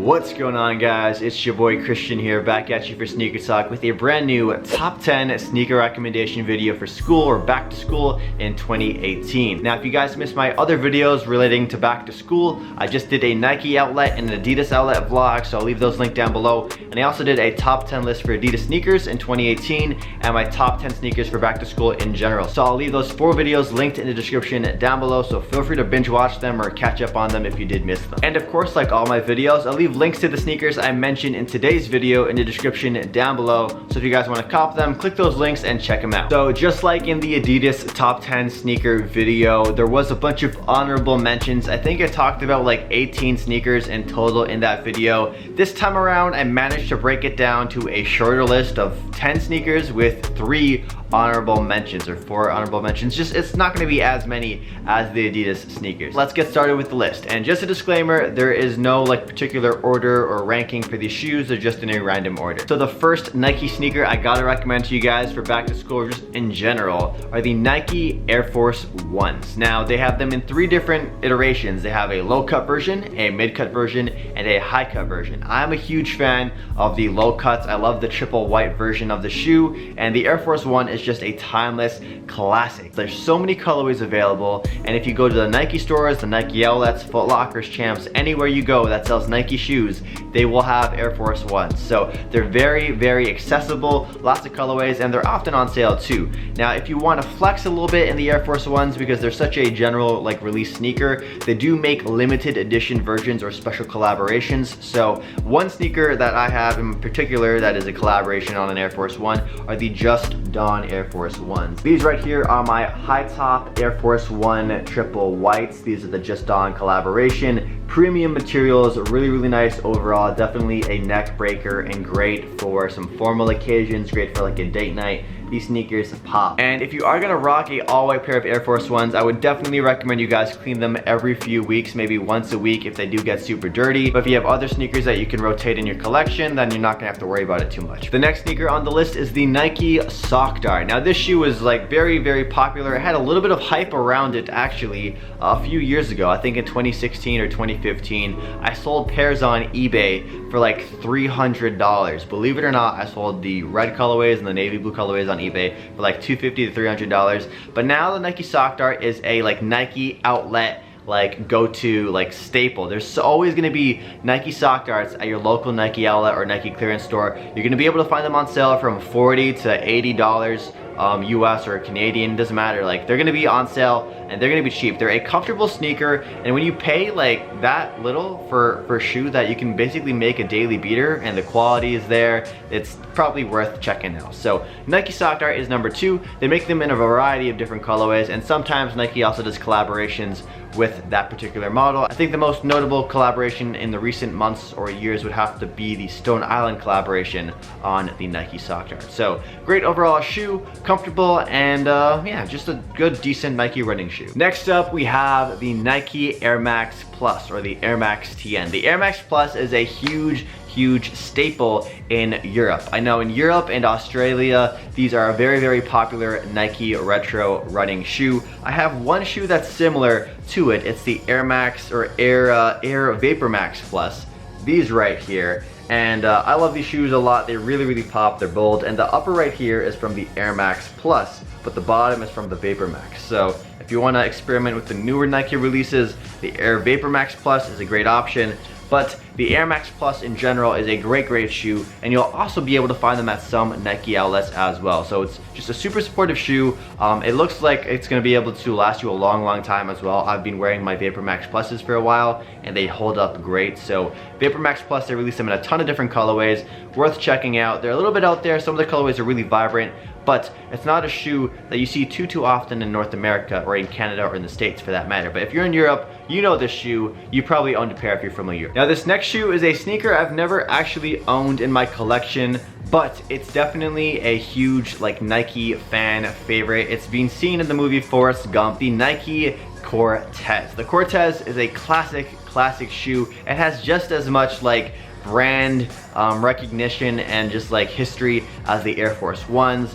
What's going on, guys? It's your boy Christian here, back at you for Sneaker Talk with a brand new top 10 sneaker recommendation video for school or back to school in 2018. Now, if you guys missed my other videos relating to back to school, I just did a Nike outlet and an Adidas outlet vlog, so I'll leave those linked down below. And I also did a top 10 list for Adidas sneakers in 2018 and my top 10 sneakers for back to school in general. So I'll leave those 4 videos linked in the description down below, so feel free to binge watch them or catch up on them if you did miss them. And of course, like all my videos, I'll leave links to the sneakers I mentioned in today's video in the description down below. So if you guys want to cop them, click those links and check them out. So just like in the Adidas top 10 sneaker video, there was a bunch of honorable mentions. I think I talked about like 18 sneakers in total in that video. This time around, I managed to break it down to a shorter list of 10 sneakers with 3 honorable mentions or 4 honorable mentions. Just it's not going to be as many as the Adidas sneakers. Let's get started with the list. And just a disclaimer, there is no like particular order or ranking for these shoes. They're just in a random order. So the first Nike sneaker I gotta recommend to you guys for back to school or just in general are the Nike Air Force Ones. Now they have them in 3 different iterations. They have a low cut version, a mid cut version, and a high cut version. I'm a huge fan of the low cuts. I love the triple white version of the shoe, and the Air Force One is just a timeless classic. There's so many colorways available, and if you go to the Nike stores, the Nike outlets, Foot Lockers, Champs, anywhere you go that sells Nike shoes, they will have Air Force Ones. So they're very, very accessible, lots of colorways, and they're often on sale too. Now, if you want to flex a little bit in the Air Force Ones because they're such a general like release sneaker, they do make limited edition versions or special collaborations. So one sneaker that I have in particular that is a collaboration on an Air Force One are the Just Dawn Air Force Ones. These right here are my high top Air Force One triple whites. These are the Just Dawn collaboration. Premium materials, really nice overall. Definitely a neck breaker and great for some formal occasions, great for like a date night. These sneakers pop. And if you are gonna rock a all-white pair of Air Force Ones, I would definitely recommend you guys clean them every few weeks, maybe once a week if they do get super dirty. But if you have other sneakers that you can rotate in your collection, then you're not gonna have to worry about it too much. The next sneaker on the list is the Nike Sock Dart. Now this shoe was like very popular. It had a little bit of hype around it actually a few years ago. I think in 2016 or 2015, I sold pairs on eBay for like $300. Believe it or not, I sold the red colorways and the navy blue colorways on eBay for like $250 to $300. But now the Nike Sock Dart is a like Nike outlet like go-to like staple. There's always gonna be Nike Sock Darts at your local Nike outlet or Nike clearance store. You're gonna be able to find them on sale from $40 to $80 US or Canadian, doesn't matter. Like they're gonna be on sale and they're gonna be cheap. They're a comfortable sneaker, and when you pay like that little for a shoe that you can basically make a daily beater and the quality is there, it's probably worth checking out. So Nike Sock Dart is number 2. They make them in a variety of different colorways, and sometimes Nike also does collaborations with that particular model. I think the most notable collaboration in the recent months or years would have to be the Stone Island collaboration on the Nike Sock Dart. So great overall shoe, comfortable, and yeah, just a good decent Nike running shoe. Next up we have the Nike Air Max Plus or the Air Max TN. The Air Max Plus is a huge staple in Europe. I know in Europe and Australia, these are a very popular Nike retro running shoe. I have one shoe that's similar to it. It's the Air Max or Air Vapor Max Plus. These right here. And I love these shoes a lot. They really pop. They're bold. And the upper right here is from the Air Max Plus, but the bottom is from the Vapor Max. So if you want to experiment with the newer Nike releases, the Air Vapor Max Plus is a great option. But the Air Max Plus in general is a great shoe, and you'll also be able to find them at some Nike outlets as well. So it's just a super supportive shoe. It looks like it's going to be able to last you a long time as well. I've been wearing my Vapor Max Pluses for a while, and they hold up great. So Vapor Max Plus, they release them in a ton of different colorways. Worth checking out. They're a little bit out there. Some of the colorways are really vibrant, but it's not a shoe that you see too often in North America or in Canada or in the States for that matter. But if you're in Europe, you know this shoe. You probably owned a pair if you're from Europe. Now this next shoe is a sneaker I've never actually owned in my collection, but it's definitely a huge like Nike fan favorite. It's been seen in the movie Forrest Gump, the Nike Cortez. The Cortez is a classic shoe. It has just as much like brand recognition and just like history as the Air Force Ones.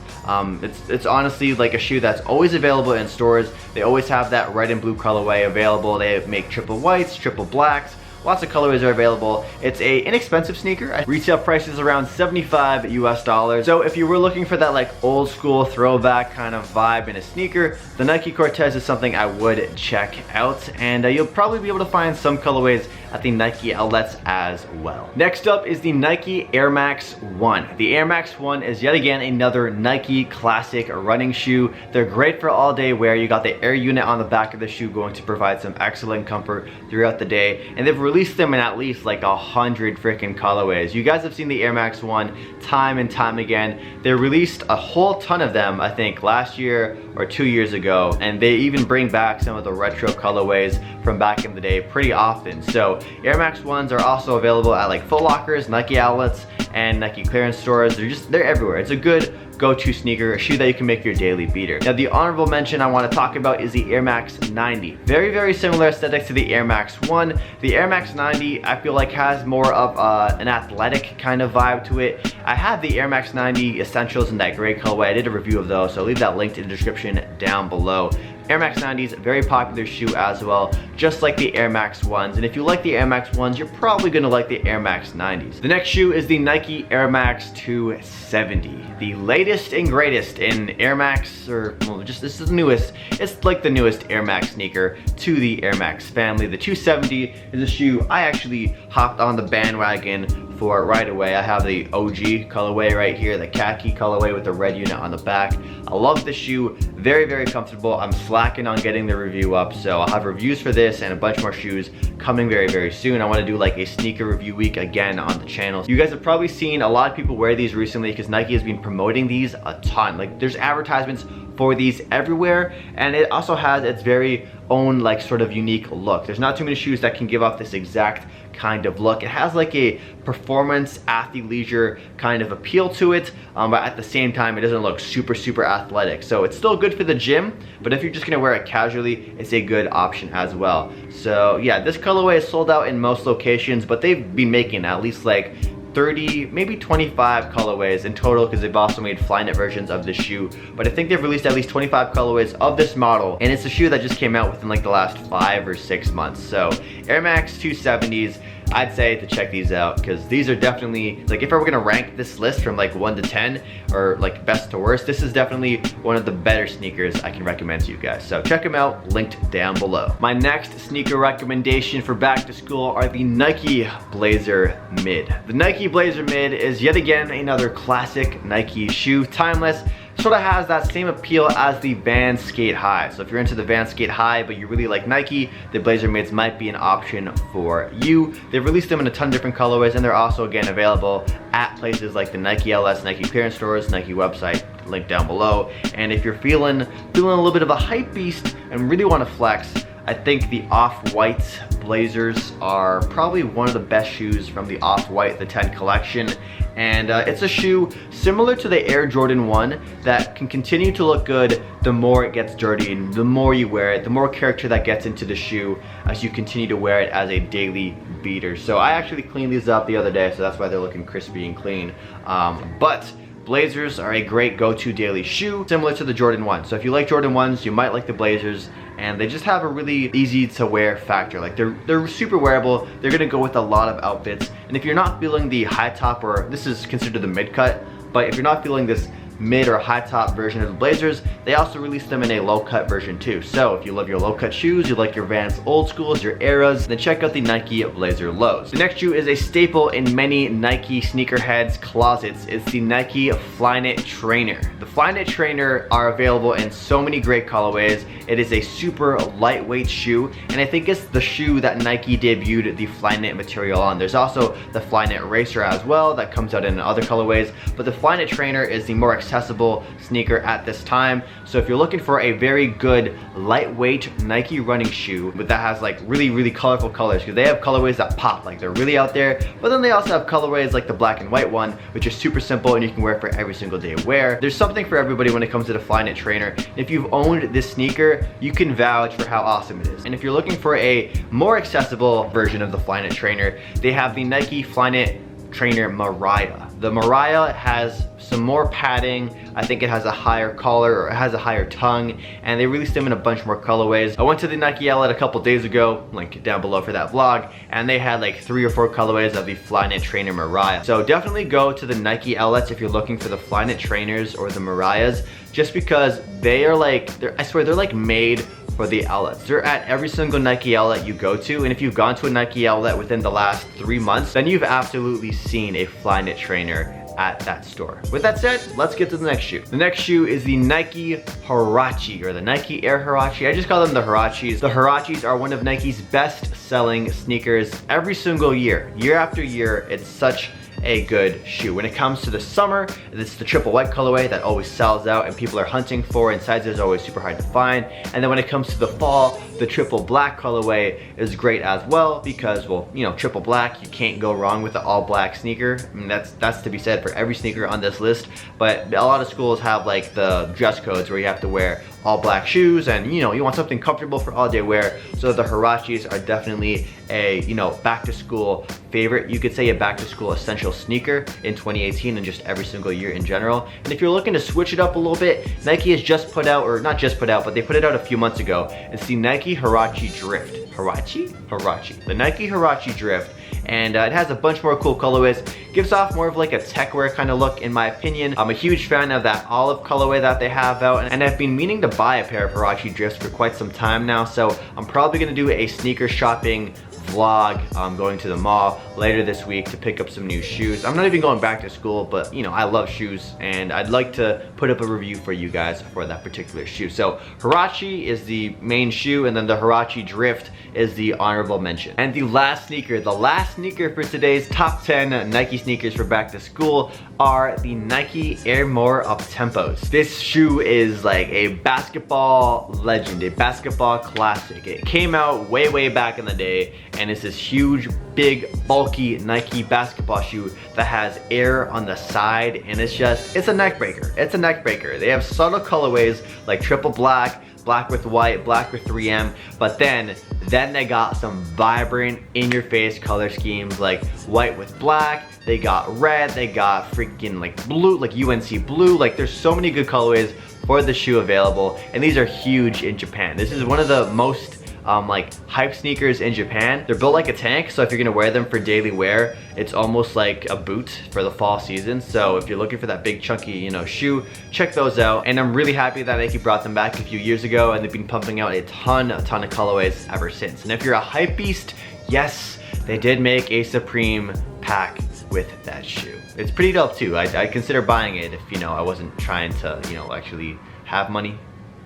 It's honestly like a shoe that's always available in stores. They always have that red and blue colorway available. They make triple whites, triple blacks, Lots of colorways are available. It's a inexpensive sneaker. Retail price is around $75 US. So if you were looking for that like old school throwback kind of vibe in a sneaker, the Nike Cortez is something I would check out, and you'll probably be able to find some colorways at the Nike outlets as well. Next up is the Nike Air Max 1. The Air Max 1 is yet again another Nike classic running shoe. They're great for all day wear. You got the air unit on the back of the shoe going to provide some excellent comfort throughout the day, and they've released them in at least like 100 freaking colorways. You guys have seen the Air Max 1 time and time again. They released a whole ton of them, I think last year or 2 years ago, and they even bring back some of the retro colorways from back in the day pretty often. So Air Max 1s are also available at like Foot Lockers, Nike outlets, and Nike clearance stores. They're everywhere. It's a good go-to sneaker, a shoe that you can make your daily beater. Now the honorable mention I want to talk about is the Air Max 90. Very similar aesthetics to the Air Max 1. The Air Max 90 I feel like has more of an athletic kind of vibe to it. I have the Air Max 90 Essentials in that gray colorway. I did a review of those, so I'll leave that linked in the description down below. Air Max 90s, very popular shoe as well, just like the Air Max 1s. And if you like the Air Max 1s, you're probably gonna like the Air Max 90s. The next shoe is the Nike Air Max 270. The latest and greatest in Air Max, or well, just this is the newest. It's like the newest Air Max sneaker to the Air Max family. The 270 is a shoe I actually hopped on the bandwagon for right away. I have the OG colorway right here, the khaki colorway with the red unit on the back. I love the shoe, very comfortable. I'm slacking on getting the review up, so I'll have reviews for this and a bunch more shoes coming very soon. I want to do like a sneaker review week again on the channel. You guys have probably seen a lot of people wear these recently because Nike has been promoting these a ton. Like there's advertisements for these everywhere, and it also has its very own like sort of unique look. There's not too many shoes that can give off this exact kind of look. It has like a performance athleisure kind of appeal to it, but at the same time it doesn't look super athletic. So it's still good for the gym, but if you're just gonna wear it casually, it's a good option as well. So yeah, this colorway is sold out in most locations, but they've been making at least like 30, maybe 25 colorways in total, because they've also made Flyknit versions of this shoe. But I think they've released at least 25 colorways of this model, and it's a shoe that just came out within like the last 5 or 6 months. So Air Max 270s, I'd say to check these out, because these are definitely, like if I were gonna rank this list from like 1 to 10 or like best to worst, this is definitely one of the better sneakers I can recommend to you guys. So check them out, linked down below. My next sneaker recommendation for back to school are the Nike Blazer Mid. The Nike Blazer Mid is yet again another classic Nike shoe, timeless. Sort of has that same appeal as the Vans Skate High. So if you're into the Vans Skate High but you really like Nike, the Blazer Mids might be an option for you. They've released them in a ton of different colorways, and they're also again available at places like the Nike LS, Nike clearance stores, Nike website, link down below. And if you're feeling a little bit of a hype beast and really want to flex, I think the Off-White Blazers are probably one of the best shoes from the Off-White, the 10 collection. And it's a shoe similar to the Air Jordan 1 that can continue to look good the more it gets dirty, and the more you wear it, the more character that gets into the shoe as you continue to wear it as a daily beater. So I actually cleaned these up the other day, so that's why they're looking crispy and clean. But Blazers are a great go-to daily shoe, similar to the Jordan 1. So if you like Jordan 1s, you might like the Blazers, and they just have a really easy to wear factor. Like they're super wearable. They're gonna go with a lot of outfits. And if you're not feeling the high top, or this is considered the mid cut, but if you're not feeling this mid or high top version of the Blazers, they also released them in a low cut version too. So if you love your low cut shoes, you like your Vans old schools, your eras, then check out the Nike Blazer Lows. The next shoe is a staple in many Nike sneakerheads closets. It's the Nike Flyknit Trainer. The Flyknit Trainer are available in so many great colorways. It is a super lightweight shoe, and I think it's the shoe that Nike debuted the Flyknit material on. There's also the Flyknit Racer as well that comes out in other colorways, but the Flyknit Trainer is the more accessible sneaker at this time. So if you're looking for a very good lightweight Nike running shoe, but that has like really colorful colors, because they have colorways that pop, like they're really out there, but then they also have colorways like the black and white one, which are super simple and you can wear for every single day wear. There's something for everybody when it comes to the Flyknit Trainer. If you've owned this sneaker, you can vouch for how awesome it is. And if you're looking for a more accessible version of the Flyknit Trainer, they have the Nike Flyknit Trainer Mariah. The Mariah has some more padding. I think it has a higher collar, or it has a higher tongue, and they released them in a bunch more colorways. I went to the Nike outlet a couple days ago, link down below for that vlog, and they had like 3 or 4 colorways of the Flyknit trainer Mariah. So definitely go to the Nike outlets if you're looking for the Flyknit trainers or the Mariahs, just because they are like, I swear they're like made for the outlets. They're at every single Nike outlet you go to, and if you've gone to a Nike outlet within the last 3 months, then you've absolutely seen a Flyknit trainer at that store. With that said, let's get to the next shoe. The next shoe is the Nike Huarache, or the Nike Air Huarache. I just call them the Huaraches. The Huaraches are one of Nike's best selling sneakers every single year. Year after year, it's such a good shoe. When it comes to the summer, it's the triple white colorway that always sells out and people are hunting for, and sizes are always super hard to find. And then when it comes to the fall, the triple black colorway is great as well because, well, you know, triple black, you can't go wrong with the all black sneaker. I mean, that's to be said for every sneaker on this list, but a lot of schools have like the dress codes where you have to wear all black shoes, and you know, you want something comfortable for all day wear. So the Huaraches are definitely a, you know, back to school favorite. You could say a back to school essential sneaker in 2018 and just every single year in general. And if you're looking to switch it up a little bit, Nike has just put out, or not just put out, but they put it out a few months ago. It's the Nike Huarache Drift. Huarache? The Nike Huarache Drift. And it has a bunch more cool colorways. Gives off more of like a tech wear kind of look in my opinion. I'm a huge fan of that olive colorway that they have out, and I've been meaning to buy a pair of Huarache Drifts for quite some time now, so I'm probably gonna do a sneaker shopping vlog going to the mall later this week to pick up some new shoes. I'm not even going back to school, but you know, I love shoes and I'd like to put up a review for you guys for that particular shoe. So Huarache is the main shoe, and then the Huarache Drift is the honorable mention. And the last sneaker for today's top 10 Nike sneakers for back to school are the Nike Air More Uptempos. This shoe is like a basketball legend, a basketball classic. It came out way back in the day, and it's this huge, big, bulky Nike basketball shoe that has air on the side, and it's a neck breaker. It's a neck breaker. They have subtle colorways like triple black, black with white, black with 3M, but then they got some vibrant, in-your-face color schemes like white with black, they got red, they got freaking like blue, like UNC blue. Like there's so many good colorways for the shoe available, and these are huge in Japan. This is one of the most like hype sneakers in Japan. They're built like a tank, so if you're gonna wear them for daily wear, it's almost like a boot for the fall season. So if you're looking for that big chunky, you know, shoe, check those out. And I'm really happy that Nike brought them back a few years ago, and they've been pumping out a ton of colorways ever since. And if you're a hype beast, yes, they did make a Supreme pack with that shoe. It's pretty dope too. I'd consider buying it if, you know, I wasn't trying to, you know, actually have money.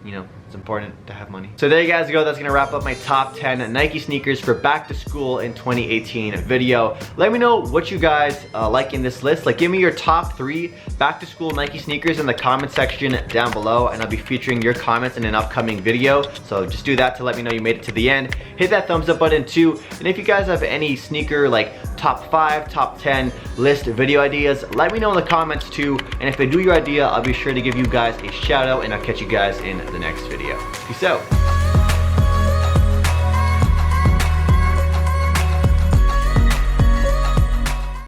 You know, it's important to have money. So there you guys go. That's gonna wrap up my top 10 Nike sneakers for back to school in 2018 video. Let me know what you guys like in this list. Like, give me your top 3 back to school Nike sneakers in the comment section down below, and I'll be featuring your comments in an upcoming video. So just do that to let me know you made it to the end. Hit that thumbs up button too. And if you guys have any sneaker like top 5, top 10 list video ideas, let me know in the comments too. And if I do your idea, I'll be sure to give you guys a shout out, and I'll catch you guys in the next video. Peace out.